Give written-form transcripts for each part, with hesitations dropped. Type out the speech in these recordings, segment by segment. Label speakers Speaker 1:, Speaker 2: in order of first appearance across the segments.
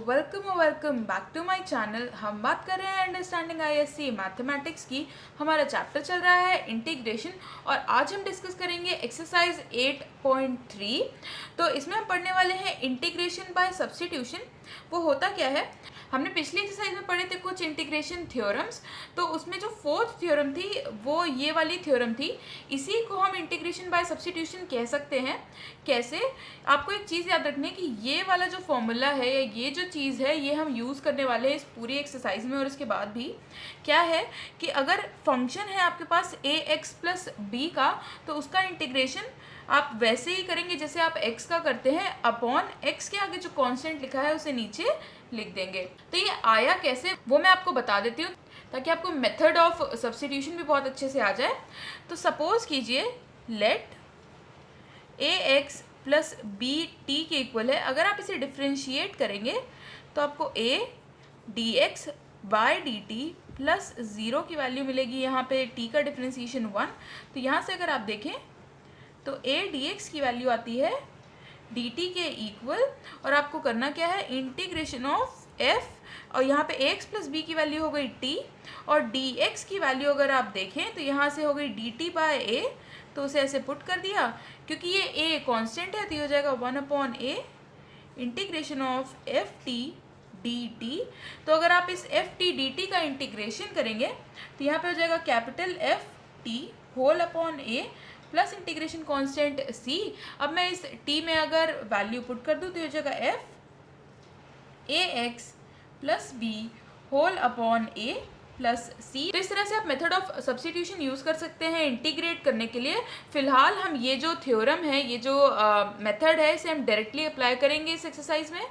Speaker 1: Welcome back to my channel. हम बात कर रहे हैं अंडरस्टैंडिंग आईएससी मैथमेटिक्स की। हमारा चैप्टर चल रहा है इंटीग्रेशन और आज हम डिस्कस करेंगे एक्सरसाइज 8.3। तो इसमें हम पढ़ने वाले हैं इंटीग्रेशन बाय सब्स्टिट्यूशन। वो होता क्या है, हमने पिछली एक्सरसाइज में पढ़े थे कुछ इंटीग्रेशन थ्योरम्स। तो उसमें जो फोर्थ थ्योरम थी वो ये वाली थ्योरम थी। इसी को हम इंटीग्रेशन बाय सब्स्टिट्यूशन कह सकते हैं। कैसे? आपको एक चीज़ याद रखनी है कि ये वाला जो फॉर्मूला है या ये जो चीज़ है ये हम यूज़ करने वाले हैं इस पूरी एक्सरसाइज में। और इसके बाद भी क्या है कि अगर फंक्शन है आपके पास ax प्लस बी का, तो उसका इंटीग्रेशन आप वैसे ही करेंगे जैसे आप x का करते हैं, अपॉन x के आगे जो कांस्टेंट लिखा है उसे नीचे लिख देंगे। तो ये आया कैसे वो मैं आपको बता देती हूँ ताकि आपको मेथड ऑफ सब्स्टिट्यूशन भी बहुत अच्छे से आ जाए। तो सपोज कीजिए let ax plus b t के इक्वल है। अगर आप इसे डिफ्रेंशिएट करेंगे तो आपको a dx by d t plus 0 की वैल्यू मिलेगी। यहाँ पे t का डिफ्रेंशिएशन 1। तो यहाँ से अगर आप देखें तो a dx की वैल्यू आती है dt के इक्वल, और आपको करना क्या है, इंटीग्रेशन ऑफ f, और यहाँ पे ax प्लस b की वैल्यू हो गई t, और dx की वैल्यू अगर आप देखें तो यहाँ से हो गई dt बाय a। तो उसे ऐसे पुट कर दिया, क्योंकि ये a कांस्टेंट है तो ये हो जाएगा 1/a integration of F T D T. तो अगर आप इस एफ टी डी टी का इंटीग्रेशन करेंगे तो यहाँ पे हो जाएगा capital F T whole upon A plus integration constant c। अब मैं इस t में अगर वैल्यू पुट कर दूँ तो हो जाएगा F A X plus B whole upon A plus C. तो इस तरह से आप मेथड ऑफ सब्स्टिट्यूशन यूज़ कर सकते हैं इंटीग्रेट करने के लिए। फिलहाल हम ये जो थ्योरम है, ये जो मेथड है, इसे हम डायरेक्टली अप्लाई करेंगे इस एक्सरसाइज में।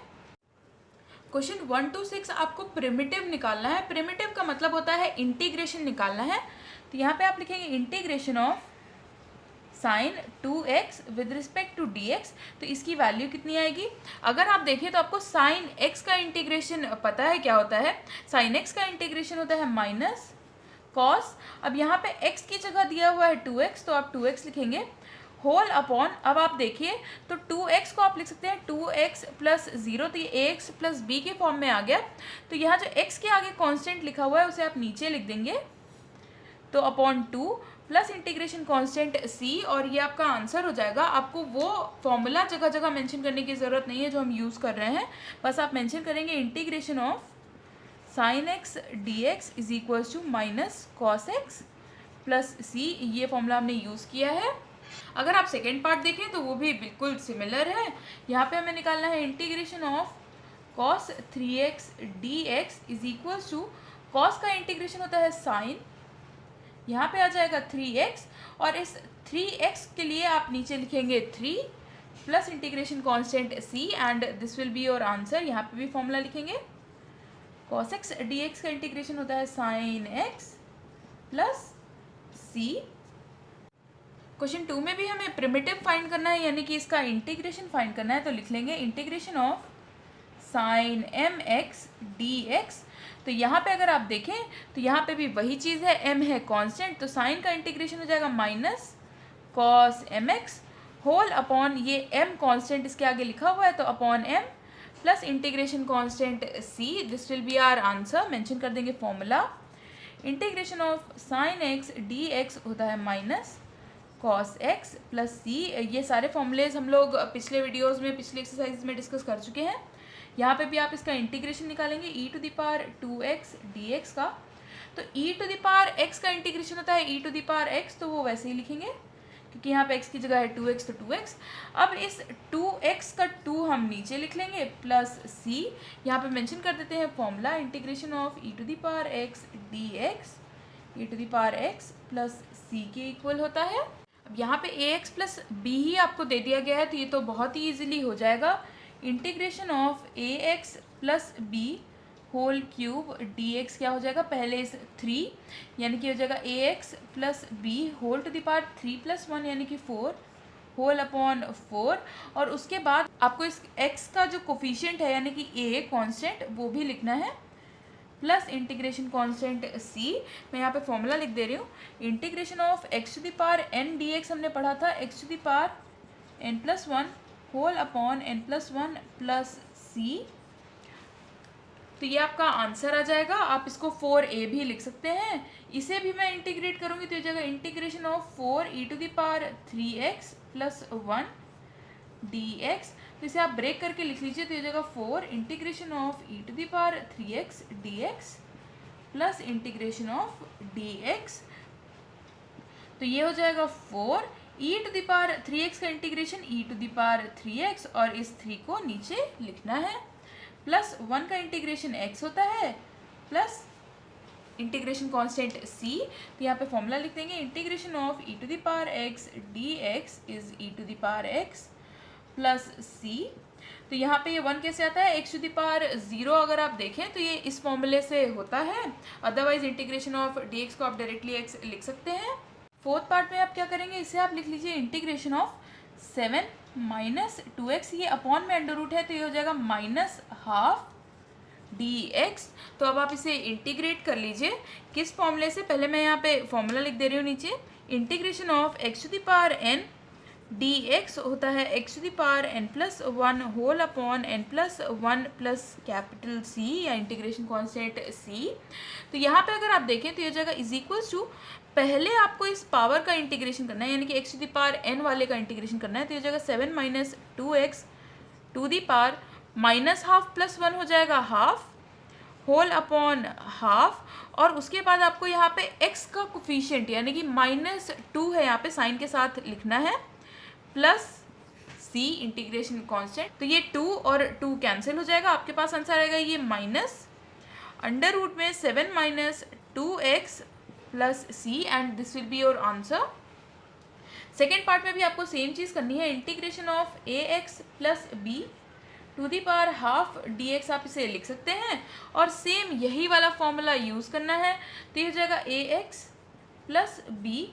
Speaker 1: क्वेश्चन 1 to 6 आपको प्रिमिटिव निकालना है। प्रिमिटिव का मतलब होता है इंटीग्रेशन निकालना है। तो यहाँ पे आप लिखेंगे integration of sine 2x with respect to dx। तो इसकी वैल्यू कितनी आएगी? अगर आप देखें तो आपको साइन x का इंटीग्रेशन पता है क्या होता है। साइन x का इंटीग्रेशन होता है माइनस कॉस। अब यहाँ पे x की जगह दिया हुआ है 2x, तो आप 2x लिखेंगे होल अपॉन। अब आप देखिए तो 2x को आप लिख सकते हैं 2x प्लस 0, तो ये ax प्लस b के फॉर्म में आ गया। तो यहाँ जो x के आगे कांस्टेंट लिखा हुआ है उसे आप नीचे लिख देंगे, तो upon 2 plus integration constant c, और ये आपका आंसर हो जाएगा। आपको वो फॉर्मूला जगह जगह मेंशन करने की ज़रूरत नहीं है जो हम यूज़ कर रहे हैं, बस आप मेंशन करेंगे integration of sine x D X is equals to minus cos x plus C. ये फॉर्मूला हमने यूज़ किया है। अगर आप सेकेंड पार्ट देखें तो वो भी बिल्कुल सिमिलर है। यहाँ पे हमें निकालना है integration of cos 3x dx is equals to, cos का इंटीग्रेशन होता है साइन, यहाँ पे आ जाएगा 3x, और इस 3x के लिए आप नीचे लिखेंगे 3 plus integration constant c and this will be your answer. यहाँ पे भी फॉर्मूला लिखेंगे cos x dx का इंटीग्रेशन होता है sine x plus c। Question 2 में भी हमें प्रिमिटिव फाइंड करना है, यानी कि इसका इंटीग्रेशन फाइंड करना है। तो लिख लेंगे integration of sine m x D x. तो यहाँ पे अगर आप देखें तो यहाँ पे भी वही चीज़ है, m है कांस्टेंट, तो साइन का इंटीग्रेशन हो जाएगा minus cos m x whole upon, ये m कांस्टेंट इसके आगे लिखा हुआ है तो upon m plus integration constant c। This will be our answer. Mention कर देंगे formula integration of sine x D x होता है minus cos x plus c। ये सारे फॉर्मूलेज हम लोग पिछले वीडियोज़ में, पिछले एक्सरसाइज में डिस्कस कर चुके हैं। यहाँ पे भी आप इसका इंटीग्रेशन निकालेंगे e to the power 2x dx का। तो e to the power x का इंटीग्रेशन होता है e to the power x, तो वो वैसे ही लिखेंगे क्योंकि यहाँ पे x की जगह है 2x, तो 2x। अब इस 2x का 2 हम नीचे लिख लेंगे प्लस c। यहाँ पे मेंशन कर देते हैं formula integration of e to the power x dx e to the power x plus c के इक्वल होता है। अब यहाँ पे ax प्लस b ही आपको दे दिया गया है, तो ये तो बहुत ही ईजिली हो जाएगा। Integration of ax plus B whole cube dx क्या हो जाएगा, पहले इस 3 यानी कि हो जाएगा ax plus B whole to the power 3 plus 1 यानी कि 4 होल अपॉन 4, और उसके बाद आपको इस x का जो कोफिशिएंट है यानी कि a कांस्टेंट वो भी लिखना है प्लस इंटीग्रेशन कांस्टेंट c। मैं यहाँ पे फॉर्मूला लिख दे रही हूँ integration of x to the power n dx हमने पढ़ा था x to the power n plus 1 whole upon n plus 1 plus c तो ये आपका आंसर आ जाएगा। आप इसको 4a भी लिख सकते हैं। इसे भी मैं इंटीग्रेट करूँगी तो ये जाएगा integration of 4e⁻³ plus 1 dx। तो इसे आप ब्रेक करके लिख लीजिए तो ये जाएगा 4 integration of e⁻³ dx plus integration of dx। तो ये हो जाएगा 4 e⁻³ का इंटीग्रेशन e⁻³ और इस 3 को नीचे लिखना है, प्लस 1 का इंटीग्रेशन x होता है, प्लस इंटीग्रेशन कांस्टेंट c। तो यहाँ पे फॉर्मूला लिख देंगे integration of e⁻x dx is e⁻x plus c। तो यहाँ पे ये 1 कैसे आता है, x⁻0 अगर आप देखें तो ये इस फॉर्मूले से होता है, अदरवाइज इंटीग्रेशन ऑफ dx को आप डायरेक्टली x लिख सकते हैं। फोर्थ पार्ट में आप क्या करेंगे, इसे आप लिख लीजिए इंटीग्रेशन ऑफ 7 माइनस 2x, ये अपॉन में अंडर रूट है तो ये हो जाएगा -12 dx। तो अब आप इसे इंटीग्रेट कर लीजिए किस फॉर्मूले से, पहले मैं यहाँ पे फॉर्मूला लिख दे रही हूँ नीचे। इंटीग्रेशन ऑफ x⁻n dx होता है x⁻n plus 1 whole upon n plus 1 plus capital C या इंटीग्रेशन कांस्टेंट C। तो यहाँ पे अगर आप देखें तो ये जगह इज इक्वल्स टू, पहले आपको इस पावर का इंटीग्रेशन करना है यानी कि x⁻n वाले का इंटीग्रेशन करना है। तो ये जगह 7 minus 2x to the power -12 plus 1 हो जाएगा हाफ होल अपॉन हाफ, और उसके बाद आपको यहाँ पे x का कोफिशिएंट यानी कि -2 है यहाँ पे साइन के साथ लिखना है, प्लस c इंटीग्रेशन कांस्टेंट। तो ये 2 और 2 कैंसिल हो जाएगा, आपके पास आंसर आएगा ये माइनस अंडर रूट में 7 minus 2x plus c and this will be your answer. Second part में भी आपको सेम चीज़ करनी है, integration of ax plus b to the power half dx आप इसे लिख सकते हैं और सेम यही वाला फॉर्मूला यूज़ करना है। तो ये हो जाएगा ax plus b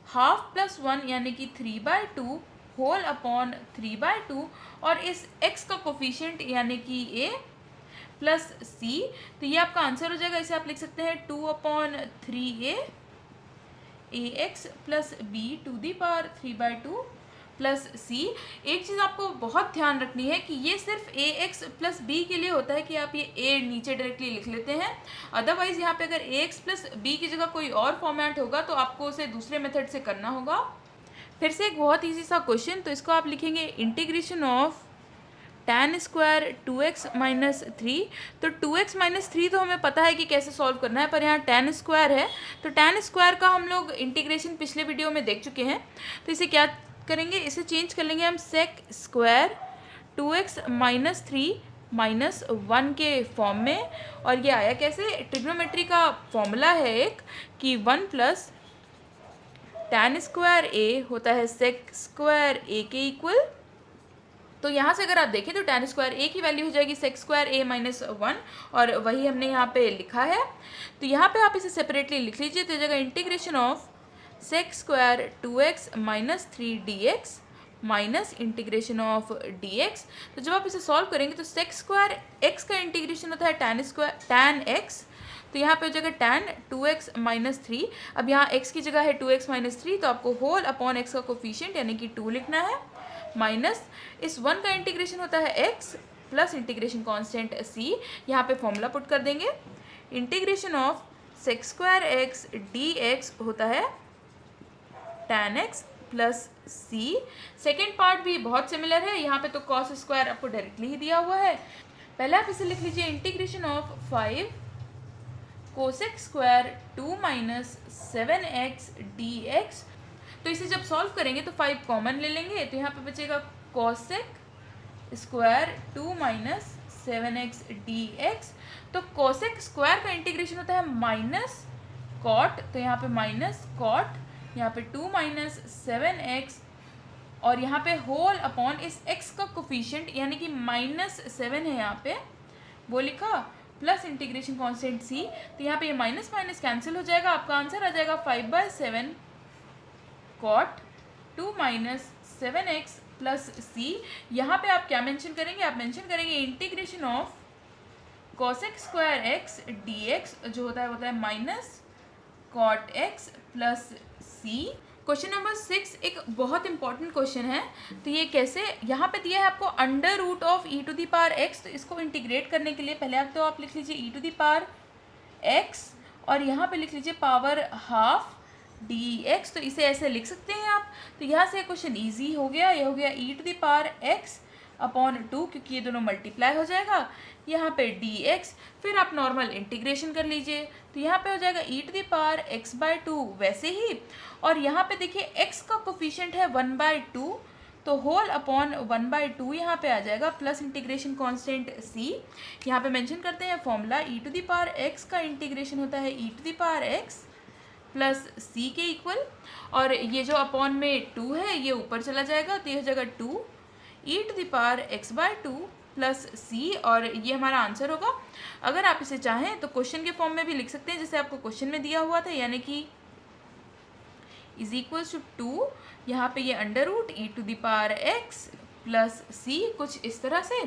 Speaker 1: half plus 1 यानी कि 3/2 होल अपॉन 3/2 और इस x का कोफिशिएंट यानी कि a प्लस c। तो ये आपका आंसर हो जाएगा, इसे आप लिख सकते हैं 2/3a ax plus b to the power 3/2 plus c। एक चीज़ आपको बहुत ध्यान रखनी है कि ये सिर्फ ax प्लस b के लिए होता है कि आप ये a नीचे डायरेक्टली लिख लेते हैं, अदरवाइज यहाँ पे अगर ax प्लस b की जगह कोई और फॉर्मेट होगा तो आपको उसे दूसरे मेथड से करना होगा। फिर से एक बहुत ईजी सा क्वेश्चन, तो इसको आप लिखेंगे integration of tan square 2x minus 3। तो 2x माइनस 3 तो हमें पता है कि कैसे सॉल्व करना है, पर यहाँ tan स्क्वायर है तो tan स्क्वायर का हम लोग इंटीग्रेशन पिछले वीडियो में देख चुके हैं। तो इसे क्या करेंगे, इसे चेंज कर लेंगे हम sec square 2x minus 3 minus 1 के फॉर्म में। और ये आया कैसे, ट्रिग्नोमेट्री का फॉर्मूला है एक कि 1 प्लस tan स्क्वायर a होता है sec स्क्वायर a के इक्वल। तो यहाँ से अगर आप देखें तो tan स्क्वायर a की वैल्यू हो जाएगी sec स्क्वायर a माइनस 1 और वही हमने यहाँ पे लिखा है। तो यहाँ पे आप इसे सेपरेटली लिख लीजिए, तो जगह integration of sec square 2x minus 3 dx minus integration of dx। तो जब आप इसे सॉल्व करेंगे तो sec स्क्वायर x का इंटीग्रेशन होता है tan x। तो यहाँ पे हो जाएगा tan 2x माइनस 3, अब यहाँ x की जगह है 2x माइनस 3 तो आपको होल अपॉन x का कोफिशिएंट यानी कि 2 लिखना है, माइनस इस 1 का इंटीग्रेशन होता है x plus integration constant c। यहाँ पे फॉर्मूला पुट कर देंगे, integration of sec square x dx होता है tan x plus c। Second part भी बहुत सिमिलर है, यहाँ पे तो cos स्क्वायर आपको डायरेक्टली ही दिया हुआ है। पहले आप इसे लिख लीजिए integration of 5 cosec square 2 minus 7x dx। तो इसे जब सॉल्व करेंगे तो 5 कॉमन ले लेंगे, तो यहाँ पे बचेगा cosec square 2 minus 7x dx। तो कोसेक स्क्वायर का इंटीग्रेशन होता है माइनस कॉट, तो यहाँ पे माइनस कॉट, यहाँ पे 2 माइनस 7x और यहाँ पे होल अपॉन इस x का कोफिशिएंट यानी कि -7 है यहाँ पे वो लिखा, प्लस इंटीग्रेशन कांस्टेंट c। तो यहाँ पे ये माइनस माइनस कैंसिल हो जाएगा, आपका आंसर आ जाएगा 5/7 cot 2 minus 7x plus c। यहाँ पे आप क्या मेंशन करेंगे, आप मेंशन करेंगे integration of cosec square x dx जो होता है minus cot x plus c। Question number 6 एक बहुत इंपॉर्टेंट क्वेश्चन है। तो ये कैसे, यहाँ पे दिया है आपको under root of E to the power x. तो इसको इंटीग्रेट करने के लिए पहले आप लिख लीजिए ई टू द पावर एक्स और यहाँ पे लिख लीजिए पावर हाफ डी एक्स। तो इसे ऐसे लिख सकते हैं आप। तो यहाँ से क्वेश्चन ईजी हो गया। ये हो गया E to the power X upon 2, क्योंकि ये दोनों मल्टीप्लाई हो जाएगा। यहाँ पे डी एक्स, फिर आप नॉर्मल इंटीग्रेशन कर लीजिए। तो यहाँ पे हो जाएगा E to the power X by 2 वैसे ही। और यहाँ पे देखिए एक्स का कोफिशिएंट है 1/2, तो होल अपॉन 1/2 यहाँ पे आ जाएगा, प्लस इंटीग्रेशन कांस्टेंट सी। यहाँ पे मेंशन करते हैं formula, E to the power X का इंटीग्रेशन होता है ई to the power X plus C के इक्वल। और ये जो अपॉन में 2 है ये ऊपर चला जाएगा, तो ये हो जाएगा 2 E to the power X by 2 plus C. और ये हमारा आंसर होगा। अगर आप इसे चाहें तो क्वेश्चन के फॉर्म में भी लिख सकते हैं, जैसे आपको क्वेश्चन में दिया हुआ था, यानी कि इज इक्वल्स टू 2, यहाँ पे ये under root E to the power X plus C, कुछ इस तरह से।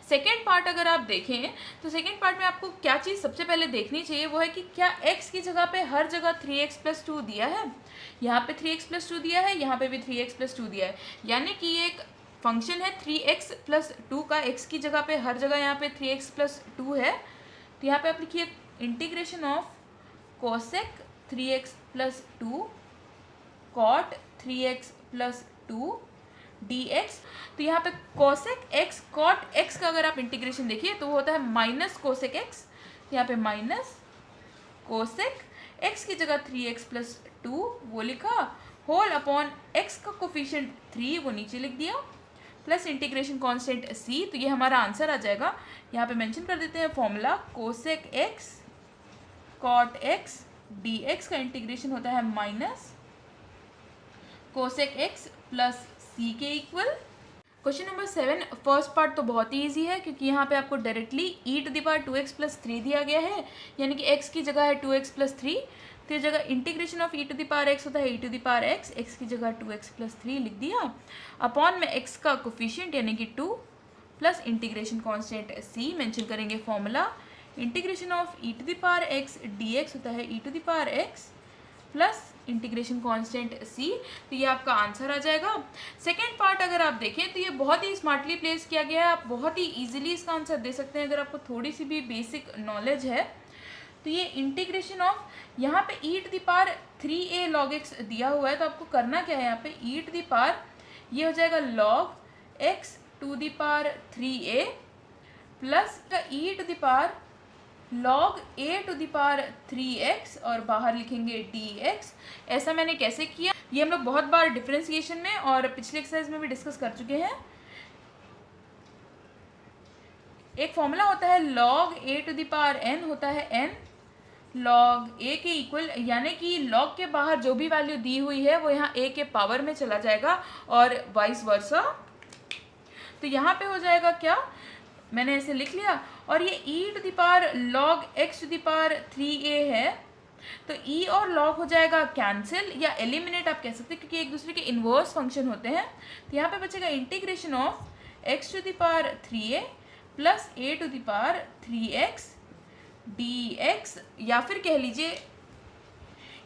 Speaker 1: सेकेंड पार्ट अगर आप देखें तो सेकेंड पार्ट में आपको क्या चीज़ सबसे पहले देखनी चाहिए, वो है कि क्या x की जगह पे हर जगह 3x प्लस 2 दिया है। यहाँ पे 3x प्लस 2 दिया है, यहाँ पे भी 3x प्लस 2 दिया है, यानी कि ये एक फंक्शन है 3x प्लस 2 का। x की जगह पे हर जगह यहाँ पे 3x प्लस 2 है। तो यहाँ पे आप लिखिए integration of cosec 3x plus 2 cot 3x plus 2 dx। तो यहाँ पे कोसेक x कॉट x का अगर आप इंटीग्रेशन देखिए तो वो होता है माइनस कोसेक x। यहाँ पे माइनस कोसेक x की जगह 3x प्लस 2 वो लिखा, होल अपॉन x का कोफिशिएंट 3 वो नीचे लिख दिया, प्लस इंटीग्रेशन कांस्टेंट c। तो ये हमारा आंसर आ जाएगा। यहाँ पे मेंशन कर देते हैं formula, cosec x cot x dx का इंटीग्रेशन होता है minus cosec x plus c के equal. Question number 7 first part तो बहुत ही ईजी है, क्योंकि यहाँ पे आपको directly e to the power 2x plus 3 दिया गया है, यानी कि x की जगह है 2x प्लस 3। तो ये जगह integration of E to the power x होता है ई टू द पावर x की जगह 2x प्लस 3 लिख दिया, अपॉन में x का कोफिशिएंट यानी कि 2 plus integration constant c। Mention करेंगे formula, integration of E to the power x dx होता है ई to the power x plus integration constant c। तो ये आपका आंसर आ जाएगा। सेकेंड पार्ट अगर आप देखें तो ये बहुत ही स्मार्टली प्लेस किया गया है, आप बहुत ही इजीली इसका आंसर दे सकते हैं अगर आपको थोड़ी सी भी बेसिक नॉलेज है। तो ये इंटीग्रेशन ऑफ, यहाँ पे E to the power 3a log x दिया हुआ है, तो आपको करना क्या है, यहाँ पे ई टू द पावर ये हो जाएगा log x to the power 3a plus का E to the power log a to the power 3x और बाहर लिखेंगे dx। ऐसा मैंने कैसे किया, ये हम लोग बहुत बार डिफरेंशिएशन में और पिछले एक्सरसाइज में भी डिस्कस कर चुके हैं। एक फॉर्मूला होता है log a to the power n होता है n log a के इक्वल, यानी कि log के बाहर जो भी वैल्यू दी हुई है वो यहाँ a के पावर में चला जाएगा और वाइस वर्सा। तो यहाँ पे हो जाएगा क्या, मैंने ऐसे लिख लिया, और ये e to the power log x to the power 3a है, तो e और log हो जाएगा कैंसिल या एलिमिनेट आप कह सकते हैं, क्योंकि एक दूसरे के इन्वर्स फंक्शन होते हैं। तो यहाँ पे बचेगा integration of x to the power 3a plus a to the power 3x dx, या फिर कह लीजिए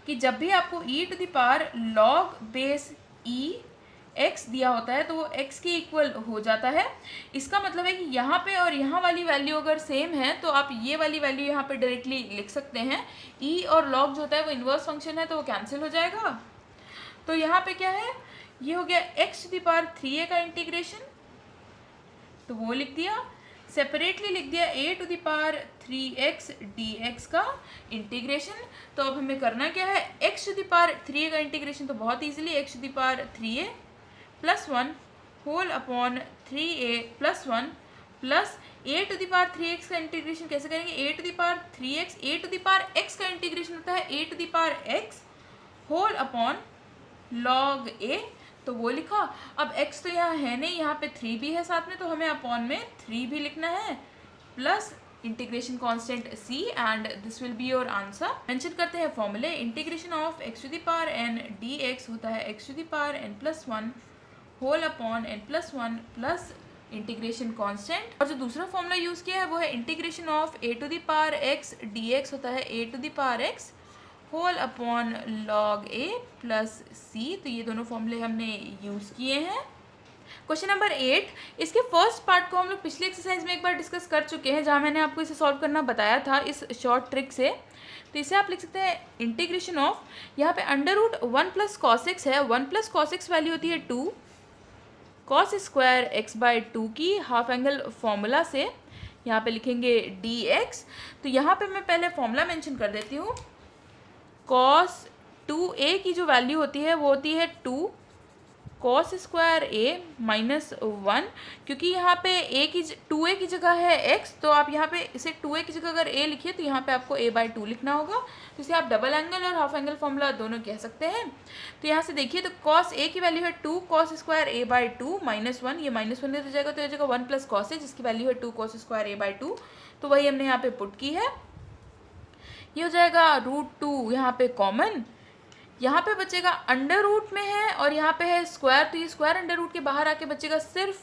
Speaker 1: कि जब भी आपको e to the power log base e x दिया होता है तो वो x के इक्वल हो जाता है। इसका मतलब है कि यहाँ पे और यहाँ वाली वैल्यू अगर सेम है तो आप ये वाली वैल्यू यहाँ पे डायरेक्टली लिख सकते हैं। e और log जो होता है वो इन्वर्स फंक्शन है तो वो कैंसिल हो जाएगा। तो यहाँ पे क्या है, ये हो गया x to the power 3a का इंटीग्रेशन, तो वो लिख दिया, सेपरेटली लिख दिया a to the power 3x dx का इंटीग्रेशन। तो अब हमें करना क्या है, x to the power 3a का इंटीग्रेशन तो बहुत easily x to the power 3a plus 1 whole upon 3a plus 1 plus a to the power 3x का इंटीग्रेशन कैसे करेंगे, a to the power 3x, a to the power x का integration होता है a to the power x whole upon log a, तो वो लिखा। अब x तो यहाँ है नहीं, यहाँ पे 3 भी है साथ में, तो हमें अपॉन में 3 भी लिखना है, plus integration constant c and this will be your answer. Mention करते हैं फॉर्मूले, integration of x to the power n dx होता है x to the power n plus 1 whole upon n plus 1 plus integration constant. और जो दूसरा formula use किया है वो है integration of a to the power x dx होता है a to the power x whole upon log A plus C. तो ये दोनों फॉर्मूले हमने यूज़ किए हैं। क्वेश्चन नंबर 8, इसके फर्स्ट पार्ट को हम लोग पिछली एक्सरसाइज में एक बार डिस्कस कर चुके हैं, जहाँ मैंने आपको इसे सॉल्व करना बताया था इस शॉर्ट ट्रिक से। तो इसे आप लिख सकते हैं इंटीग्रेशन ऑफ, यहाँ पे under root 1 plus cos x है। 1 प्लस कॉस एक्स वैल्यू होती है 2, कॉस स्क्वायर एक्स बाई 2 की हाफ एंगल फॉर्मूला से यहाँ पे लिखेंगे डी एक्स। तो यहाँ पे मैं पहले फॉर्मूला मेंशन कर देती हूँ। कॉस 2a की जो वैल्यू होती है वो होती है 2 कॉस स्क्वायर ए माइनस 1, क्योंकि यहाँ पे टू ए की जगह है x, तो आप यहाँ पे इसे 2a की जगह अगर a लिखिए तो यहाँ पे आपको a बाई 2 लिखना होगा। तो इसे आप डबल एंगल और हाफ एंगल फॉर्मूला दोनों कह सकते हैं। तो यहाँ से देखिए, तो कॉस a की वैल्यू है 2 cos square A by 2 minus 1, ये माइनस 1 हो जाएगा तो हो जाएगा 1 प्लस कॉस ए, जिसकी वैल्यू है 2 कॉस स्क्वायर ए बाई 2। तो वही हमने यहाँ पे पुट की है। ये हो जाएगा √2 यहाँ पे कॉमन, यहाँ पे बचेगा अंडर रूट में है और यहाँ पे है स्क्वायर, तो ये स्क्वायर अंडर रूट के बाहर आके बचेगा सिर्फ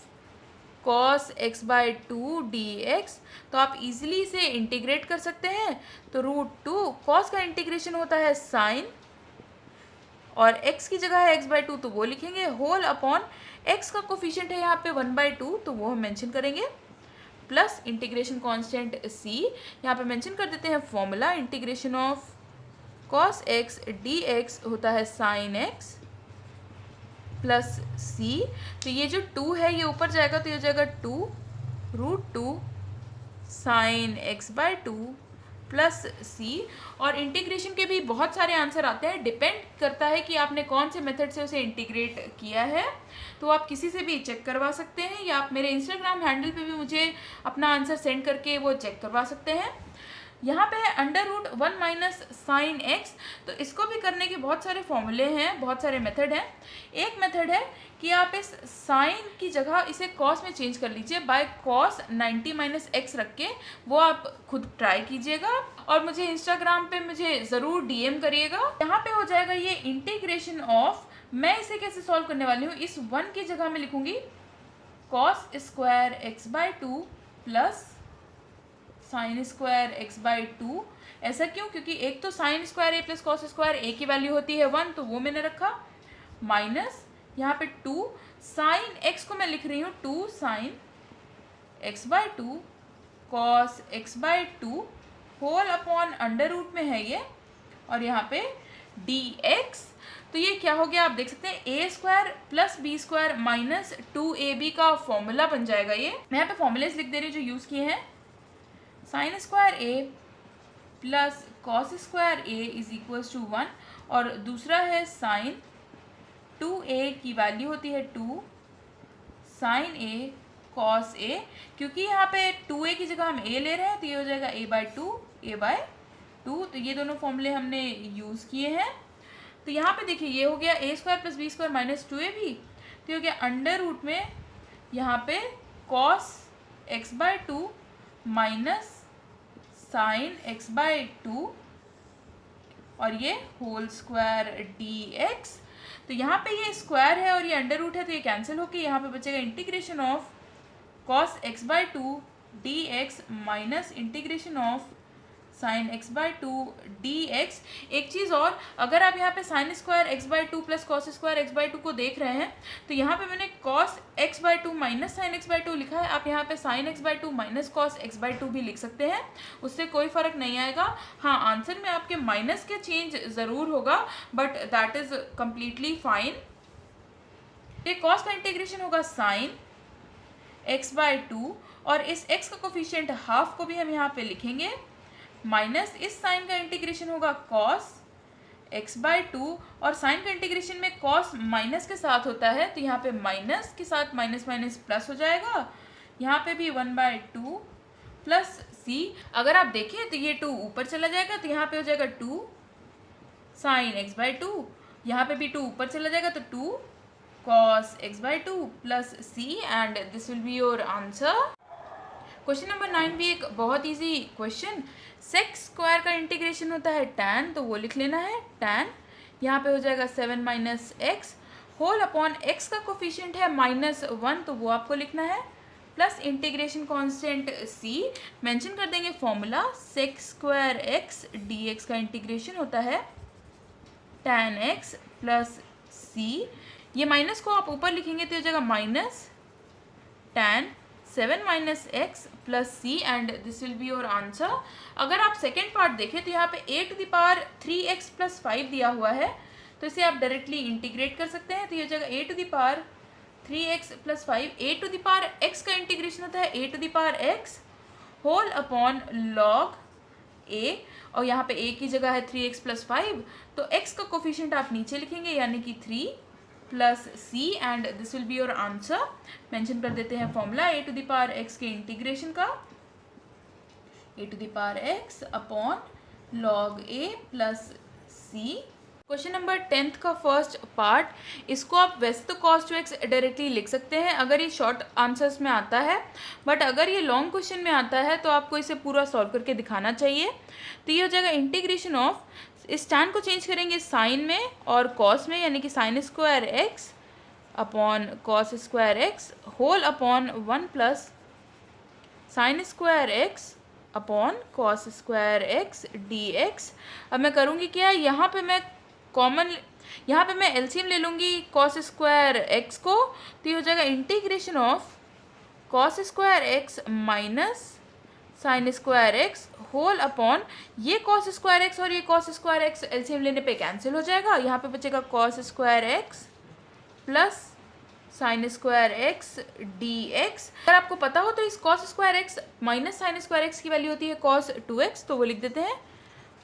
Speaker 1: cos x by 2 D x. तो आप इजीली इसे इंटीग्रेट कर सकते हैं। तो √2 कॉस का इंटीग्रेशन होता है साइन, और x की जगह है x बाई 2 तो वो लिखेंगे, होल अपॉन x का कोफिशिएंट है यहाँ पे 1 बाई 2 तो वो हम मेंशन करेंगे, प्लस इंटीग्रेशन कांस्टेंट c, यहाँ पे मेंशन कर देते हैं formula. Integration of cos x dx होता है sin x प्लस c। तो ये जो 2 है ये ऊपर जाएगा तो ये हो जाएगा 2 sin x by 2 plus c। और इंटीग्रेशन के भी बहुत सारे आंसर आते हैं, डिपेंड करता है कि आपने कौन से मेथड से उसे इंटीग्रेट किया है। तो आप किसी से भी चेक करवा सकते हैं, या आप मेरे इंस्टाग्राम हैंडल पे भी मुझे अपना आंसर सेंड करके वो चेक करवा सकते हैं। यहाँ पे है under root 1 minus sine x, तो इसको भी करने के बहुत सारे फॉर्मूले हैं, बहुत सारे मेथड हैं। एक मेथड है कि आप इस साइन की जगह इसे कॉस में चेंज कर लीजिए बाय कॉस 90 माइनस एक्स रख के, वो आप खुद ट्राई कीजिएगा और मुझे इंस्टाग्राम पे मुझे ज़रूर डीएम करिएगा। यहाँ पे हो जाएगा ये इंटीग्रेशन ऑफ, मैं इसे कैसे सॉल्व करने वाली हूँ, इस 1 की जगह में लिखूँगी cos square x by 2 plus sine square x by 2। ऐसा क्यों? क्योंकि एक तो sign square a plus cos square ए की वैल्यू होती है 1, तो वो मैंने रखा, माइनस यहाँ पे 2 साइन एक्स को मैं लिख रही हूँ 2 sine x by 2 cos x by 2 whole upon under root में है ये, और यहाँ पे डी एक्स। तो ये क्या हो गया आप देख सकते हैं, A square plus B square minus 2ab का फॉर्मूला बन जाएगा ये। मैं यहाँ पे फॉर्मूलेस लिख दे रही हूँ जो यूज़ किए हैं। Sine square a plus cos square a is equals to 1, और दूसरा है साइन 2a की वैल्यू होती है 2 साइन ए कॉस ए, क्योंकि यहाँ पे 2a की जगह हम a ले रहे हैं तो ये हो जाएगा a बाई 2। तो ये दोनों फॉर्मूले हमने यूज़ किए हैं। तो यहाँ पे देखिए ये हो गया a square plus B square minus 2ab, तो ये हो गया अंडर रूट में यहाँ पे cos x by 2 minus sine x by 2 और ये होल स्क्वायर डी एक्स। तो यहाँ पे ये स्क्वायर है और ये अंडर रूट है तो ये कैंसिल होकर यहाँ पे बचेगा integration of cos x by 2 D x minus integration of sine x by 2 D x. एक चीज़ और, अगर आप यहाँ पे sine square x by 2 plus cos square x by 2 को देख रहे हैं तो यहाँ पे मैंने cos x by 2 minus sine x by 2 लिखा है। आप यहाँ पे sign x by 2 minus cos x by 2 भी लिख सकते हैं, उससे कोई फ़र्क नहीं आएगा। हाँ, आंसर में आपके माइनस के चेंज ज़रूर होगा, but that is completely fine. ये कॉस का इंटीग्रेशन होगा साइन एक्स बाई 2, और इस एक्स का कोफिशिएंट हाफ को भी हम यहाँ पे लिखेंगे, माइनस इस साइन का इंटीग्रेशन होगा कॉस एक्स बाई 2, और साइन का इंटीग्रेशन में कॉस माइनस के साथ होता है तो यहाँ पे माइनस के साथ माइनस माइनस प्लस हो जाएगा, यहाँ पे भी 1 बाई 2 प्लस सी। अगर आप देखें तो ये 2 ऊपर चला जाएगा तो यहाँ पे हो जाएगा 2 साइन एक्स बाई 2, यहाँ पे भी 2 ऊपर चला जाएगा तो 2 cos x by 2 plus c, and this will be your answer. Question number 9 भी एक बहुत इजी क्वेश्चन। सेक स्क्वायर का इंटीग्रेशन होता है tan, तो वो लिख लेना है tan। यहाँ पे हो जाएगा 7 minus x whole upon x का कोफिशिएंट है -1, तो वो आपको लिखना है, plus integration constant c, mention कर देंगे formula sec square x D x का इंटीग्रेशन होता है tan x प्लस सी, ये माइनस को आप ऊपर लिखेंगे तो हो जाएगा minus tan 7 minus x plus c and this will be your answer. अगर आप सेकेंड पार्ट देखें तो यहाँ पे a to the power 3x plus 5 दिया हुआ है, तो इसे आप डायरेक्टली इंटीग्रेट कर सकते हैं। तो ये हो जाएगा a to the power 3x plus 5, a to the power x का इंटीग्रेशन होता है a to the power x whole upon log a, और यहाँ पे a की जगह है 3x प्लस 5, तो x का कोफिशिएंट आप नीचे लिखेंगे यानी कि 3 plus c and this will be your answer. Mention कर देते हैं formula a to the power x के इंटीग्रेशन का, a to the power x upon log a plus c. Question number 10th का फर्स्ट पार्ट, इसको आप वैसे तो cos 2x डायरेक्टली लिख सकते हैं अगर ये शॉर्ट आंसर्स में आता है, बट अगर ये लॉन्ग क्वेश्चन में आता है तो आपको इसे पूरा सॉल्व करके दिखाना चाहिए। तो ये हो जाएगा इंटीग्रेशन ऑफ, इस tan को चेंज करेंगे साइन में और cos में, यानी कि sine square x upon cos square x whole upon 1 plus sine square x upon cos square x dx। अब मैं करूँगी क्या, यहाँ पे मैं कॉमन, यहाँ पे मैं एलसीएम ले लूँगी cos स्क्वायर x को, तो ये हो जाएगा integration of cos square x minus sine square x whole upon, ये cos स्क्वायर x और ये cos स्क्वायर x एलसीएम लेने पे कैंसिल हो जाएगा, यहाँ पे बचेगा cos square x plus sine square x dx। अगर आपको पता हो तो इस cos square x minus sine square x की वैल्यू होती है cos 2x, तो वो लिख देते हैं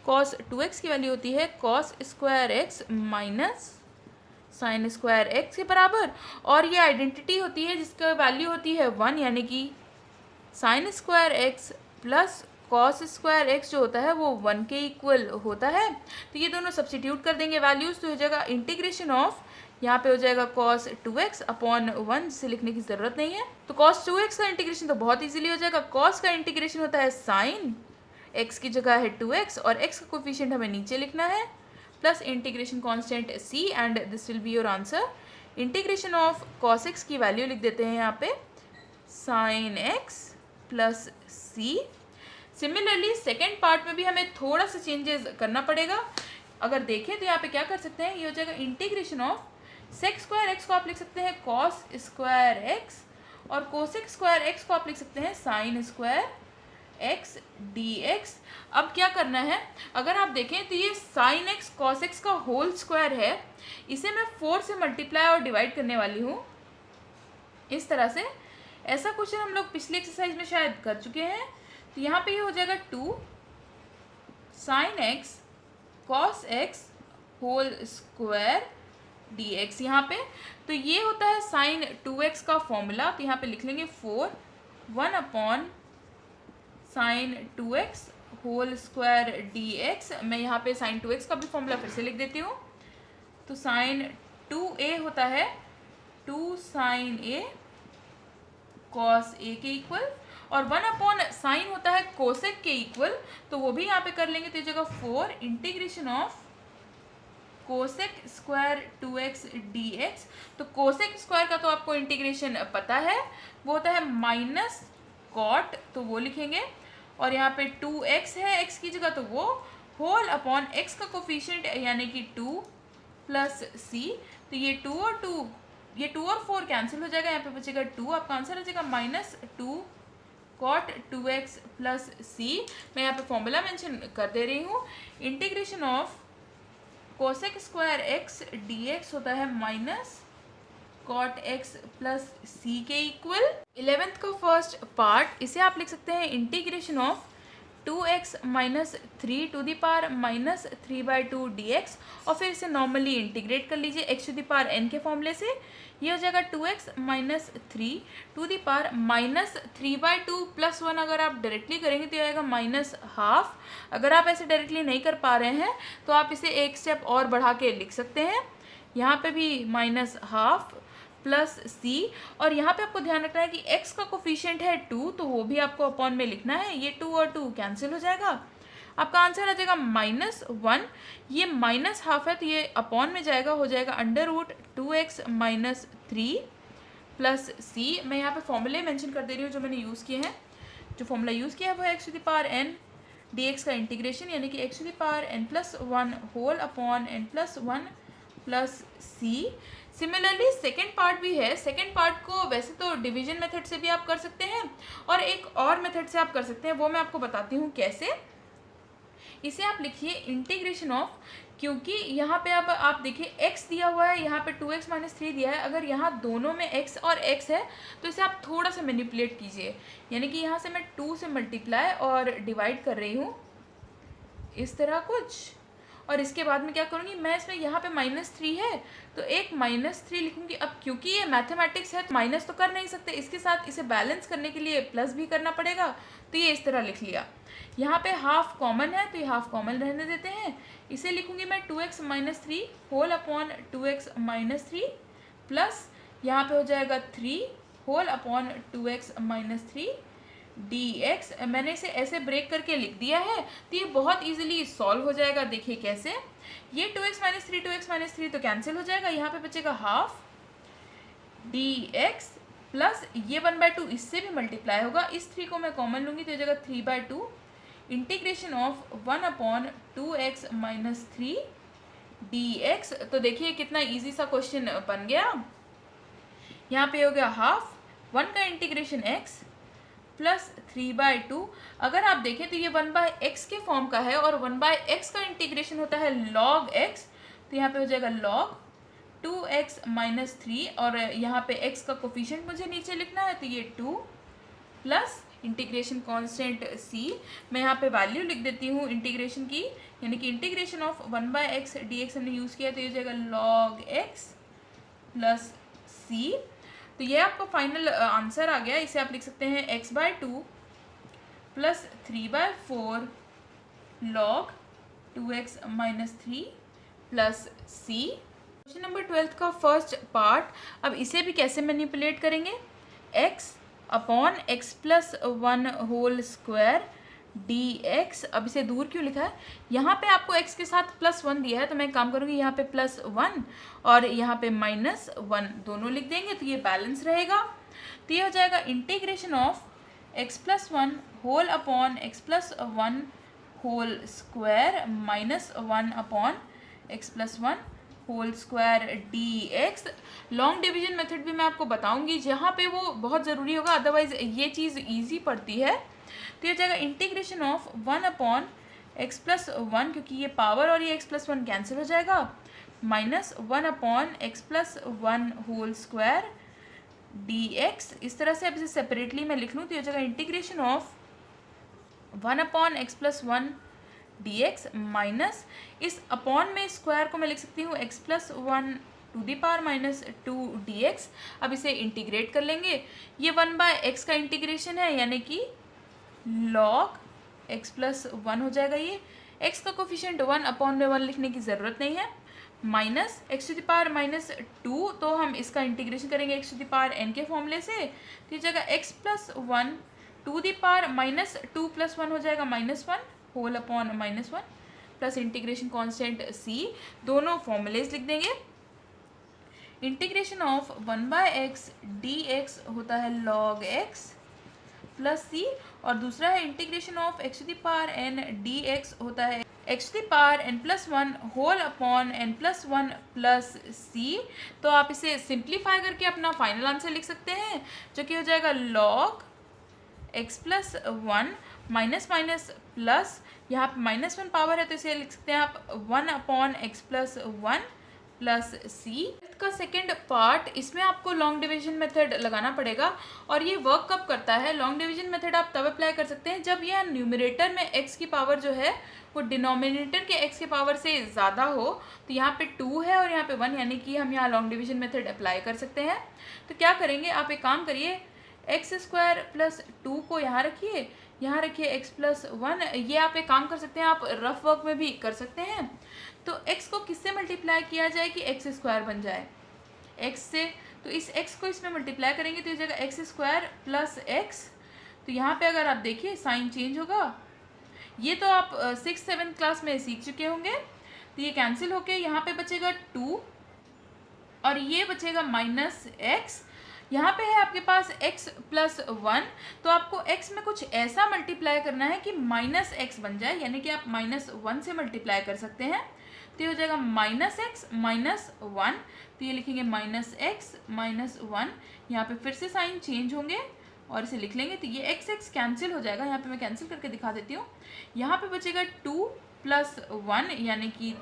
Speaker 1: cos 2x की वैल्यू होती है cos square x minus sine square x के बराबर, और ये आइडेंटिटी होती है जिसका वैल्यू होती है 1, यानी कि sine square x plus cos square x जो होता है वो 1 के इक्वल होता है। तो ये दोनों सब्स्टिट्यूट कर देंगे वैल्यूज़, तो हो जाएगा इंटीग्रेशन ऑफ, यहाँ पे हो जाएगा cos 2x अपॉन 1, जिसे लिखने की ज़रूरत नहीं है। तो cos 2x का इंटीग्रेशन तो बहुत इजीली हो जाएगा, cos का इंटीग्रेशन होता है साइन, x की जगह है 2x और x का कोफिशिएंट हमें नीचे लिखना है, plus integration constant c and this will be your answer. Integration of cos x की वैल्यू लिख देते हैं यहाँ पे sine x plus c। Similarly second part में भी हमें थोड़ा सा चेंजेस करना पड़ेगा। अगर देखें तो यहाँ पे क्या कर सकते हैं, ये हो जाएगा integration of sec square x को आप लिख सकते हैं cos स्क्वायर x, और कोसेक स्क्वायर x को आप लिख सकते हैं साइन स्क्वायर x dx। अब क्या करना है, अगर आप देखें तो ये साइन x cos x का होल स्क्वायर है, इसे मैं 4 से मल्टीप्लाई और डिवाइड करने वाली हूँ इस तरह से। ऐसा क्वेश्चन हम लोग पिछले एक्सरसाइज में शायद कर चुके हैं। तो यहाँ पे ये हो जाएगा 2 sine x cos x whole square dx यहाँ पे। तो ये होता है साइन 2x का फॉर्मूला, तो यहाँ पे लिख लेंगे 4 1 upon sine 2x whole square dx। मैं यहाँ पे साइन 2x का भी फॉर्मूला फिर से लिख देती हूँ। तो साइन 2a होता है 2 साइन a cos a के इक्वल, और 1 अपॉन साइन होता है कोसेक के इक्वल, तो वो भी यहाँ पे कर लेंगे। तो जगह 4 integration of cosec square 2x dx। तो कोसेक स्क्वायर का तो आपको इंटीग्रेशन पता है, वो होता है माइनस कॉट, तो वो लिखेंगे, और यहाँ पे 2x है x की जगह, तो वो होल अपॉन x का कोफिशिएंट यानी कि 2 प्लस c। तो ये 2 और 2, ये 2 और 4 कैंसिल हो जाएगा, यहाँ पे बचेगा 2, आपका आंसर हो जाएगा minus 2 cot 2x plus c। मैं यहाँ पे फॉर्मूला मेंशन कर दे रही हूँ, integration of cosec square x dx होता है minus cot x plus c के इक्वल। 11th का फर्स्ट पार्ट, इसे आप लिख सकते हैं integration of 2x minus 3 to the power minus 3/2 dx, और फिर इसे नॉर्मली इंटीग्रेट कर लीजिए x to the power n के फॉर्मूले से। ये हो जाएगा 2x minus 3 to the power minus 3/2 plus 1। अगर आप डायरेक्टली करेंगे तो ये आएगा माइनस हाफ। अगर आप ऐसे डायरेक्टली नहीं कर पा रहे हैं तो आप इसे एक स्टेप और बढ़ा के लिख सकते हैं, यहाँ पे भी माइनस हाफ प्लस c, और यहाँ पे आपको ध्यान रखना है कि x का कोफिशिएंट है 2, तो वो भी आपको अपॉन में लिखना है। ये 2 और 2 कैंसिल हो जाएगा, आपका आंसर आ जाएगा -1। ये माइनस हाफ है तो ये अपॉन में जाएगा, हो जाएगा under root 2x minus 3 plus c। मैं यहाँ पे फॉर्मूले मेंशन कर दे रही हूँ जो मैंने यूज़ किए हैं। जो फॉर्मूला यूज़ किया है वो है x to the power n dx का इंटीग्रेशन यानी कि x to the power n+1 whole upon n+1 plus c. Similarly second part भी है। सेकेंड पार्ट को वैसे तो डिवीजन मेथड से भी आप कर सकते हैं और एक और मेथड से आप कर सकते हैं, वो मैं आपको बताती हूँ कैसे। इसे आप लिखिए इंटीग्रेशन ऑफ, क्योंकि यहाँ पे अब आप देखिए x दिया हुआ है, यहाँ पे 2x माइनस 3 दिया है। अगर यहाँ दोनों में x और x है तो इसे आप थोड़ा सा मैनिपुलेट कीजिए, यानी कि यहाँ से मैं 2 से मल्टीप्लाई और डिवाइड कर रही हूँ इस तरह कुछ, और इसके बाद में क्या करूँगी मैं, इसमें यहाँ पे -3 है तो एक -3 लिखूँगी। अब क्योंकि ये मैथमेटिक्स है तो माइनस तो कर नहीं सकते, इसके साथ इसे बैलेंस करने के लिए प्लस भी करना पड़ेगा, तो ये इस तरह लिख लिया। यहाँ पे हाफ कॉमन है तो ये हाफ कॉमन रहने देते हैं। इसे लिखूँगी मैं 2x minus 3 whole upon 2x minus 3 plus यहाँ पे हो जाएगा 3 whole upon 2x minus 3 dx। मैंने इसे ऐसे ब्रेक करके लिख दिया है तो ये बहुत इजीली सॉल्व हो जाएगा। देखिए कैसे, ये 2x माइनस 3 तो कैंसिल हो जाएगा, यहाँ पे बचेगा हाफ dx प्लस ये 1/2 इससे भी मल्टीप्लाई होगा, इस 3 को मैं कॉमन लूँगी तो हो जाएगा 3/2 integration of 1 upon 2x minus 3 dx। तो देखिए कितना इजी सा क्वेश्चन बन गया। यहाँ पे हो गया हाफ 1 का इंटीग्रेशन x प्लस 3/2। अगर आप देखें तो ये 1/x के फॉर्म का है और 1/x का इंटीग्रेशन होता है log x, तो यहाँ पे हो जाएगा log 2x माइनस 3 और यहाँ पे x का कोफिशिएंट मुझे नीचे लिखना है तो ये 2 प्लस इंटीग्रेशन कांस्टेंट c। मैं यहाँ पे वैल्यू लिख देती हूँ इंटीग्रेशन की, यानी कि इंटीग्रेशन ऑफ 1/x dx हमने यूज़ किया तो ये हो जाएगा log x प्लस c। तो ये आपका फाइनल आंसर आ गया। इसे आप लिख सकते हैं x/2 plus 3/4 log 2x minus 3 plus c। Question number 12 का फर्स्ट पार्ट, अब इसे भी कैसे मैनिपुलेट करेंगे, x upon x plus 1 whole square dx। अब इसे दूर क्यों लिखा है, यहाँ पे आपको x के साथ +1 दिया है तो मैं काम करूँगी यहाँ पे +1 और यहाँ पे -1 दोनों लिख देंगे तो ये बैलेंस रहेगा। तो ये हो जाएगा integration of x plus 1 whole upon x plus 1 whole square -1 upon x plus 1 whole square dx। Long division method भी मैं आपको बताऊंगी जहाँ पे वो बहुत ज़रूरी होगा, अदरवाइज ये चीज़ इजी पड़ती है। तो ये हो जाएगा integration of 1 upon x plus 1, क्योंकि ये पावर और ये x प्लस 1 कैंसिल हो जाएगा, -1 upon x plus 1 whole square dx। इस तरह से अब इसे सेपरेटली मैं लिख लूँ तो ये हो जाएगा integration of 1 upon x plus 1 dx minus इस अपॉन में स्क्वायर को मैं लिख सकती हूँ x plus 1 to the power minus 2 dx। अब इसे इंटीग्रेट कर लेंगे, ये 1/x का इंटीग्रेशन है यानी कि log x प्लस 1 हो जाएगा। ये x का कोफिशिएंट 1 अपॉन में 1 लिखने की ज़रूरत नहीं है, minus x to the power minus 2, तो हम इसका इंटीग्रेशन करेंगे x to the power n के फॉर्मूले से, तो ये जगह x plus 1 to the power minus 2 plus 1 हो जाएगा -1 whole upon -1 plus integration constant c। दोनों फॉर्मूलेज लिख देंगे। इंटीग्रेशन ऑफ 1/x dx होता है log x प्लस c और दूसरा है integration of x to the power n dx होता है x to the power n plus 1 whole upon n plus 1 plus c। तो आप इसे सिंप्लीफाई करके अपना फाइनल आंसर लिख सकते हैं जो कि हो जाएगा log x plus 1 minus minus plus, यहाँ पे -1 पावर है तो इसे लिख सकते हैं आप 1 upon x plus 1 plus c। का सेकेंड पार्ट, इसमें आपको लॉन्ग डिवीजन मेथड लगाना पड़ेगा और ये वर्क कब करता है, लॉन्ग डिवीजन मेथड आप तब अप्लाई कर सकते हैं जब यह न्यूमरेटर में x की पावर जो है वो डिनोमिनेटर के x के पावर से ज़्यादा हो। तो यहाँ पे 2 है और यहाँ पे 1, यानी कि हम यहाँ लॉन्ग डिवीजन मेथड अप्लाई कर सकते हैं। तो क्या करेंगे, आप एक काम करिए, x² प्लस 2 को यहाँ रखिए, यहाँ रखिए x प्लस 1। ये आप एक काम कर सकते हैं, आप रफ वर्क में भी कर सकते हैं। तो x को किससे मल्टीप्लाई किया जाए कि x² बन जाए, x से, तो इस x को इसमें मल्टीप्लाई करेंगे तो ये जगह x² प्लस x। तो यहाँ पे अगर आप देखिए साइन चेंज होगा, ये तो आप 6th-7th क्लास में सीख चुके होंगे। तो ये कैंसिल होके यहाँ पे बचेगा 2 और ये बचेगा -x। यहाँ पे है आपके पास x प्लस 1, तो आपको x में कुछ ऐसा मल्टीप्लाई करना है कि माइनस एक्स बन जाए, यानी कि आप -1 से मल्टीप्लाई कर सकते हैं। तो ये हो जाएगा -x -1, तो ये लिखेंगे -x -1। यहाँ पे फिर से साइन चेंज होंगे और इसे लिख लेंगे, तो ये x कैंसिल हो जाएगा। यहाँ पे मैं कैंसिल करके दिखा देती हूँ। यहाँ पे बचेगा 2 प्लस 1 यानी कि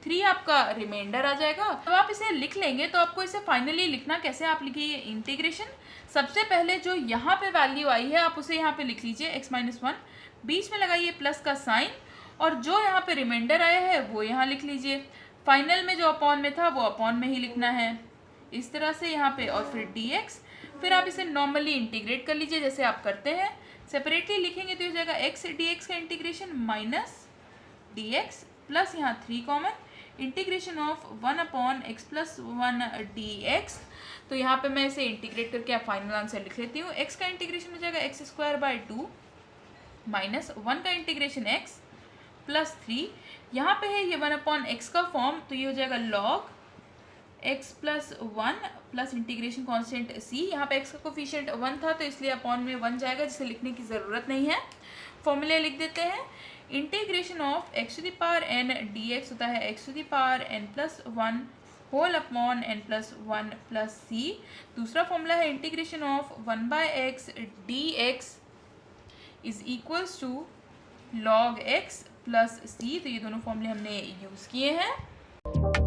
Speaker 1: 3 आपका रिमाइंडर आ जाएगा। तो आप इसे लिख लेंगे, तो आपको इसे फाइनली लिखना कैसे, आप लिखिए इंटीग्रेशन। सबसे पहले जो यहाँ पे वैल्यू आई है आप उसे यहाँ पे लिख लीजिए x -1, बीच में लगाइए प्लस का साइन, और जो यहाँ पे रिमाइंडर आया है वो यहाँ लिख लीजिए। फाइनल में जो अपॉन में था वो अपॉन में ही लिखना है, इस तरह से यहाँ पे, और फिर dx। फिर आप इसे नॉर्मली इंटीग्रेट कर लीजिए जैसे आप करते हैं। सेपरेटली लिखेंगे तो हो जाएगा x dx का इंटीग्रेशन माइनस dx प्लस यहाँ 3 common, integration of 1/x plus 1 dx। तो यहाँ पे मैं इसे इंटीग्रेट करके आप फाइनल आंसर लिख लेती हूँ। x का इंटीग्रेशन हो जाएगा x² / 2 माइनस 1 का इंटीग्रेशन x प्लस 3। यहाँ पे है ये 1/x का फॉर्म, तो ये हो जाएगा log x plus 1 plus integration constant c। यहाँ पे x का कोफिशिएंट 1 था तो इसलिए अपॉन में 1 जाएगा, जिसे लिखने की ज़रूरत नहीं है। फॉर्मूले लिख देते हैं। इंटीग्रेशन ऑफ x⁴n dx होता है x⁴n plus 1 whole upon n plus 1 plus c। दूसरा फॉर्मूला है integration of 1/x dx is equals to log x plus c। तो ये दोनों फॉर्मूले हमने यूज़ किए हैं।